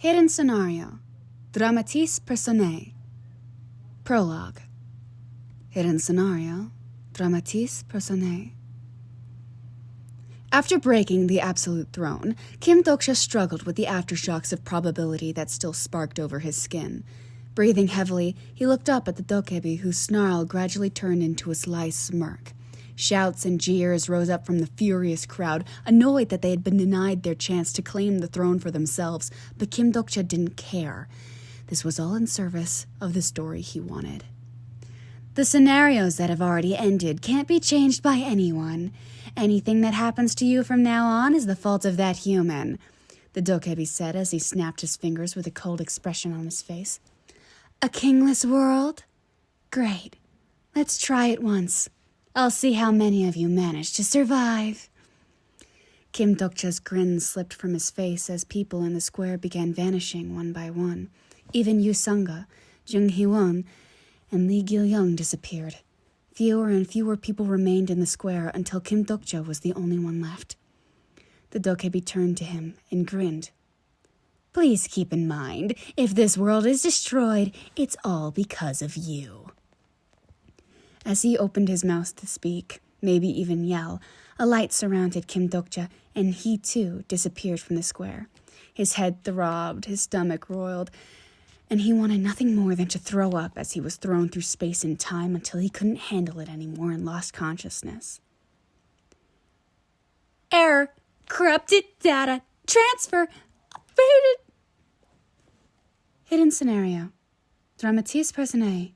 Hidden Scenario. Dramatis Personae. Prologue. Hidden Scenario. Dramatis Personae. After breaking the absolute throne, Kim Dokja struggled with the aftershocks of probability that still sparked over his skin. Breathing heavily, he looked up at the dokebi, whose snarl gradually turned into a sly smirk. Shouts and jeers rose up from the furious crowd, annoyed that they had been denied their chance to claim the throne for themselves, but Kim Dokja didn't care. This was all in service of the story he wanted. The scenarios that have already ended can't be changed by anyone. Anything that happens to you from now on is the fault of that human, the dokebi said as he snapped his fingers with a cold expression on his face. A kingless world? Great. Let's try it once. I'll see how many of you manage to survive. Kim Dokja's grin slipped from his face as people in the square began vanishing one by one. Even Yu Sanga, Jung Hee-won, and Lee Gil-young disappeared. Fewer and fewer people remained in the square until Kim Dokja was the only one left. The dokebi turned to him and grinned. Please keep in mind, if this world is destroyed, it's all because of you. As he opened his mouth to speak, maybe even yell, a light surrounded Kim Dokja, and he too disappeared from the square. His head throbbed, his stomach roiled, and he wanted nothing more than to throw up as he was thrown through space and time until he couldn't handle it anymore and lost consciousness. Error. Corrupted data. Transfer. Updated. Hidden Scenario. Dramatis Personae.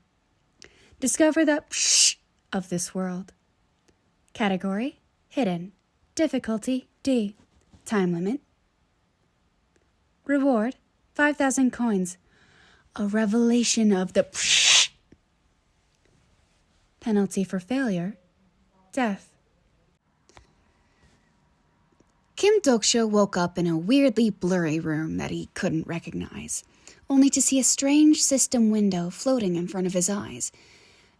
Discover the of this world. Category: Hidden. Difficulty: D. Time limit. Reward: 5,000 coins. A revelation of the penalty for failure: death. Kim Dokja woke up in a weirdly blurry room that he couldn't recognize, only to see a strange system window floating in front of his eyes.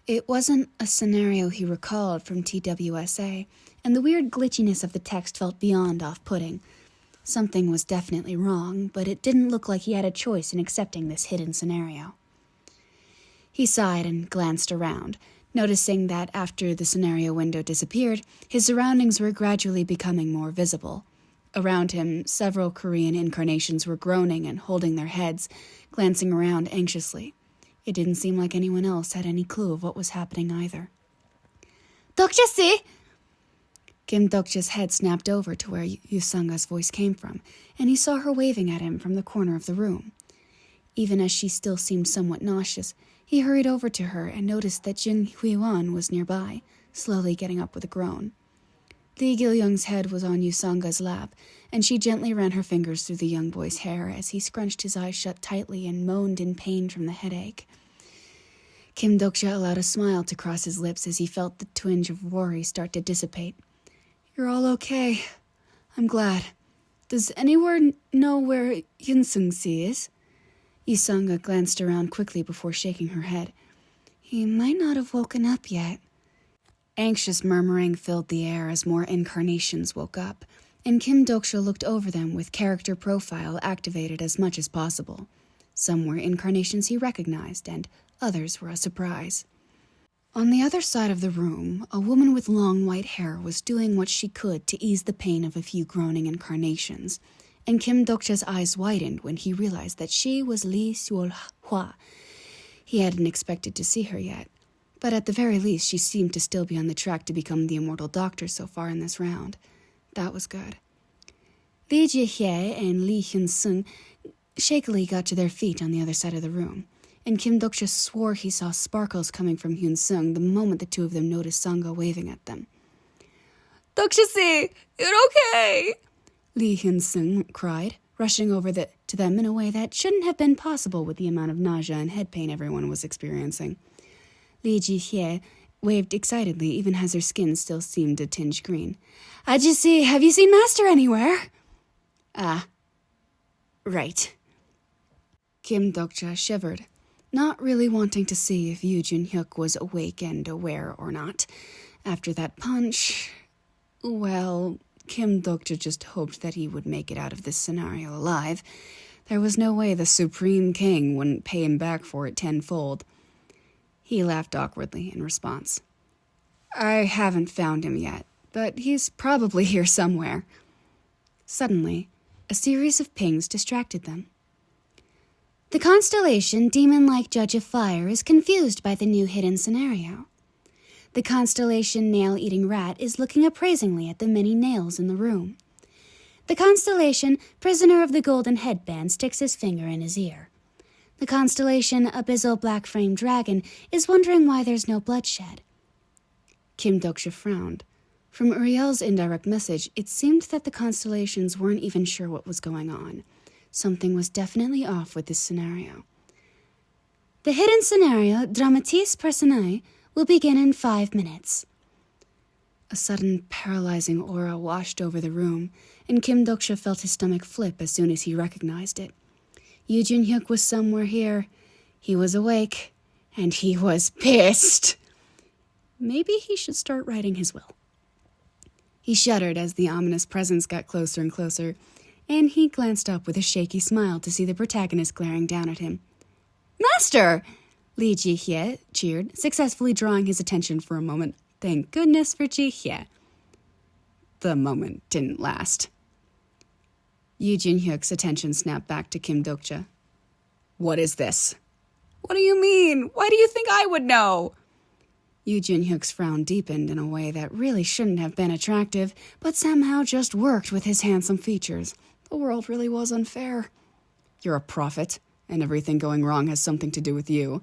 It wasn't a scenario he recalled from TWSA, and the weird glitchiness of the text felt beyond off-putting. Something was definitely wrong, but it didn't look like he had a choice in accepting this hidden scenario. He sighed and glanced around, noticing that after the scenario window disappeared, his surroundings were gradually becoming more visible. Around him, several Korean incarnations were groaning and holding their heads, glancing around anxiously. It didn't seem like anyone else had any clue of what was happening either. Dokja-si! Kim Dokja's head snapped over to where Yusanga's voice came from, and he saw her waving at him from the corner of the room. Even as she still seemed somewhat nauseous, he hurried over to her and noticed that Jung Hee-won was nearby, slowly getting up with a groan. Lee Gil-young's head was on Yusanga's lap, and she gently ran her fingers through the young boy's hair as he scrunched his eyes shut tightly and moaned in pain from the headache. Kim Dokja allowed a smile to cross his lips as he felt the twinge of worry start to dissipate. You're all okay. I'm glad. Does anyone know where Hyun-sung-si is? Yusanga glanced around quickly before shaking her head. He might not have woken up yet. Anxious murmuring filled the air as more incarnations woke up, and Kim Dokja looked over them with character profile activated as much as possible. Some were incarnations he recognized, and others were a surprise. On the other side of the room, a woman with long white hair was doing what she could to ease the pain of a few groaning incarnations, and Kim Dokja's eyes widened when he realized that she was Lee Seol-hwa. He hadn't expected to see her yet, but at the very least she seemed to still be on the track to become the immortal doctor so far in this round. That was good. Lee Ji-hye and Lee Hyun-sung shakily got to their feet on the other side of the room, and Kim Dokja swore he saw sparkles coming from Hyun-sung the moment the two of them noticed Sanga waving at them. Dokja-si, you're okay! Lee Hyun-sung cried, rushing over to them in a way that shouldn't have been possible with the amount of nausea and head pain everyone was experiencing. Lee Ji-hye waved excitedly even as her skin still seemed a tinge green. Have you seen Master anywhere? Ah, right. Kim Dokja shivered, not really wanting to see if Yoo Jun-hyuk was awake and aware or not. After that punch, well, Kim Dokja just hoped that he would make it out of this scenario alive. There was no way the Supreme King wouldn't pay him back for it tenfold. He laughed awkwardly in response. I haven't found him yet, but he's probably here somewhere. Suddenly, a series of pings distracted them. The constellation demon-like Judge of Fire is confused by the new hidden scenario. The constellation Nail-Eating Rat is looking appraisingly at the many nails in the room. The constellation Prisoner of the Golden Headband sticks his finger in his ear. The constellation Abyssal Black-Framed Dragon is wondering why there's no bloodshed. Kim Doksha frowned. From Uriel's indirect message, it seemed that the constellations weren't even sure what was going on. Something was definitely off with this scenario. The hidden scenario, Dramatis Personae, will begin in 5 minutes. A sudden paralyzing aura washed over the room, and Kim Doksha felt his stomach flip as soon as he recognized it. Yoo Jin-hyuk was somewhere here. He was awake, and he was pissed. Maybe he should start writing his will. He shuddered as the ominous presence got closer and closer, and he glanced up with a shaky smile to see the protagonist glaring down at him. Master! Li Ji-hye cheered, successfully drawing his attention for a moment. Thank goodness for Ji-hye. The moment didn't last. Yoo Jin-hyuk's attention snapped back to Kim Doksha. What is this? What do you mean? Why do you think I would know? Yoo Jin-hyuk's frown deepened in a way that really shouldn't have been attractive, but somehow just worked with his handsome features. The world really was unfair. You're a prophet, and everything going wrong has something to do with you.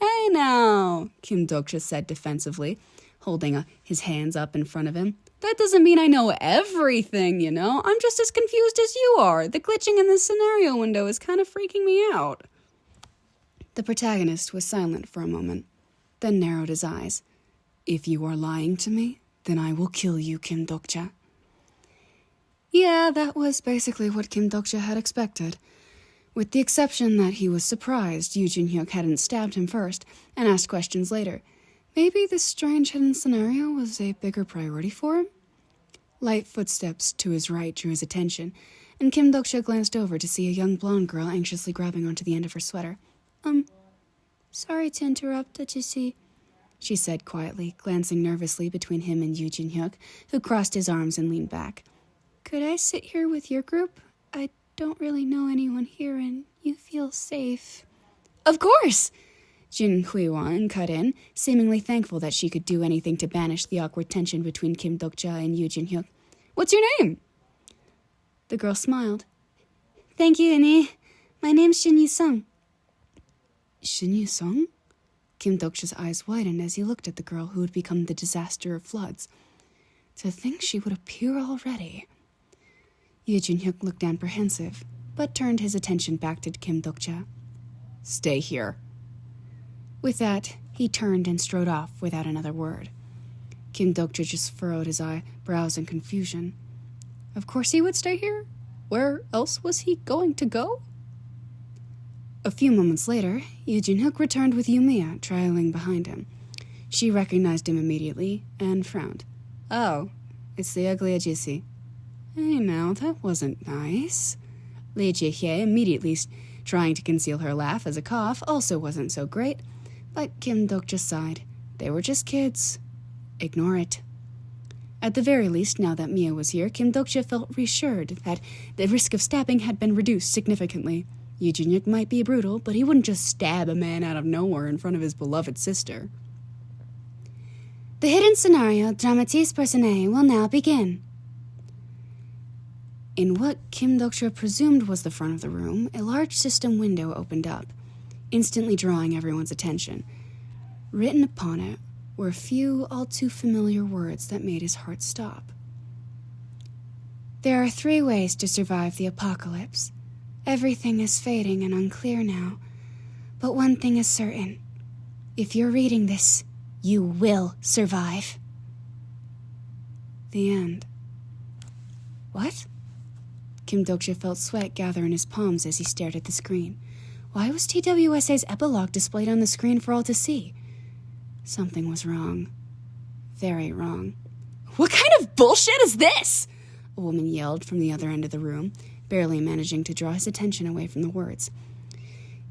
Hey now, Kim Doksha said defensively, holding his hands up in front of him. That doesn't mean I know everything, you know? I'm just as confused as you are. The glitching in the scenario window is kind of freaking me out. The protagonist was silent for a moment, then narrowed his eyes. If you are lying to me, then I will kill you, Kim Doksha. Yeah, that was basically what Kim Doksha had expected. With the exception that he was surprised Yoo Jin-hyuk hadn't stabbed him first and asked questions later. Maybe this strange hidden scenario was a bigger priority for him? Light footsteps to his right drew his attention, and Kim Doksha glanced over to see a young blonde girl anxiously grabbing onto the end of her sweater. Sorry to interrupt, Ajusi, she said quietly, glancing nervously between him and Yoo Jin-hyuk, who crossed his arms and leaned back. Could I sit here with your group? I don't really know anyone here, and you feel safe. Of course! Jin Hui-wan cut in, seemingly thankful that she could do anything to banish the awkward tension between Kim Doksha and Yoo Jin-hyuk. What's your name? The girl smiled. Thank you, Annie. My name's Shin Yi-sung. Shin Yi-sung? Kim Doksha's eyes widened as he looked at the girl who had become the disaster of floods. To think she would appear already. Yoo Jin-hyuk looked apprehensive, but turned his attention back to Kim Doksha. Stay here. With that, he turned and strode off without another word. Kim Doksha just furrowed his eyebrows in confusion. Of course he would stay here? Where else was he going to go? A few moments later, Yoo Jin-hyuk returned with Yumiya trailing behind him. She recognized him immediately and frowned. Oh, it's the ugly Ajusi. Hey now, that wasn't nice. Li Ji-hye, immediately trying to conceal her laugh as a cough, also wasn't so great. But Kim Doksha sighed. They were just kids. Ignore it. At the very least, now that Mia was here, Kim Doksha felt reassured that the risk of stabbing had been reduced significantly. Yoo Jin-hyuk might be brutal, but he wouldn't just stab a man out of nowhere in front of his beloved sister. The hidden scenario, Dramatis Personae, will now begin. In what Kim Doksha presumed was the front of the room, a large system window opened up, instantly drawing everyone's attention. Written upon it were a few all-too-familiar words that made his heart stop. There are 3 ways to survive the apocalypse. Everything is fading and unclear now, but one thing is certain. If you're reading this, you will survive. The end. What? Kim Doksha felt sweat gather in his palms as he stared at the screen. Why was TWSA's epilogue displayed on the screen for all to see? Something was wrong. Very wrong. What kind of bullshit is this? A woman yelled from the other end of the room. barely managing to draw his attention away from the words.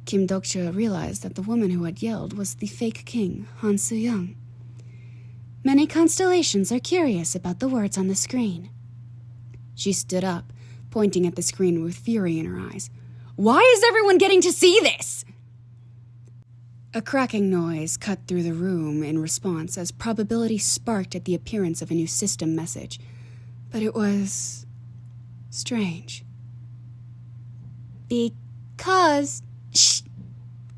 Kim Dokcha realized that the woman who had yelled was the fake king, Han Soo-young. Many constellations are curious about the words on the screen. She stood up, pointing at the screen with fury in her eyes. Why is everyone getting to see this? A cracking noise cut through the room in response as probability sparked at the appearance of a new system message. But it was strange. Because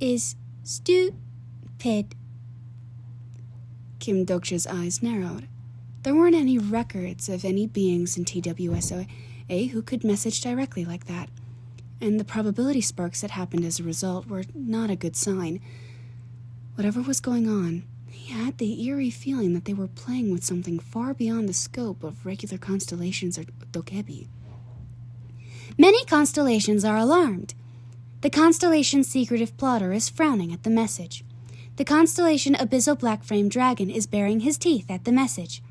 is stupid. Kim Dokcha's eyes narrowed. There weren't any records of any beings in TWSA who could message directly like that, and the probability sparks that happened as a result were not a good sign. Whatever was going on, he had the eerie feeling that they were playing with something far beyond the scope of regular constellations or dokebi. Many constellations are alarmed. The constellation's secretive plotter is frowning at the message. The constellation Abyssal Black Flame Dragon is baring his teeth at the message.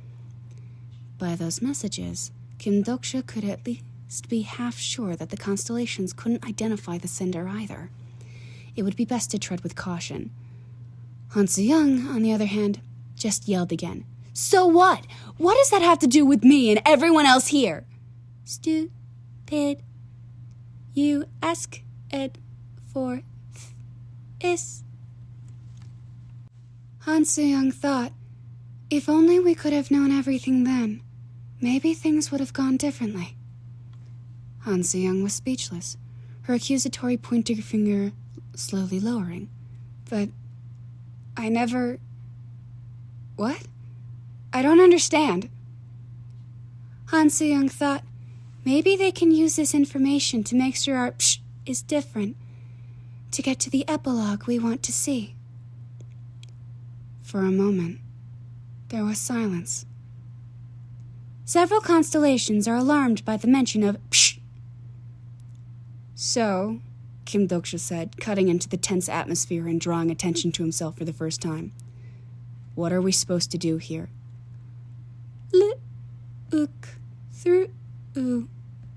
By those messages, Kim Dokcha could at least be half sure that the constellations couldn't identify the sender either. It would be best to tread with caution. Han Soo-young, on the other hand, just yelled again. So what? What does that have to do with me and everyone else here? Stupid. You ask it for is. Han Soo-young thought, if only we could have known everything then, maybe things would have gone differently. Han Soo-young was speechless, her accusatory pointer finger slowly lowering. But I never... What? I don't understand. Han Soo-young thought, maybe they can use this information to make sure our psh is different, to get to the epilogue we want to see. For a moment, there was silence. Several constellations are alarmed by the mention of psh. So, Kim Dokcha said, cutting into the tense atmosphere and drawing attention to himself for the first time. What are we supposed to do here? Look through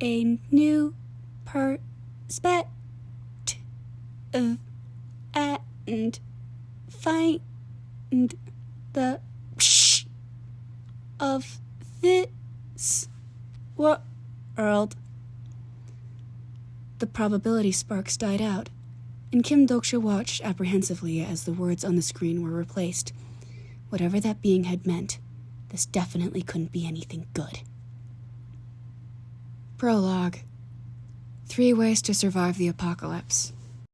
a new perspective and find the psh of this world. The probability sparks died out, and Kim Dokcha watched apprehensively as the words on the screen were replaced. Whatever that being had meant, this definitely couldn't be anything good. Prologue. 3 ways to survive the apocalypse.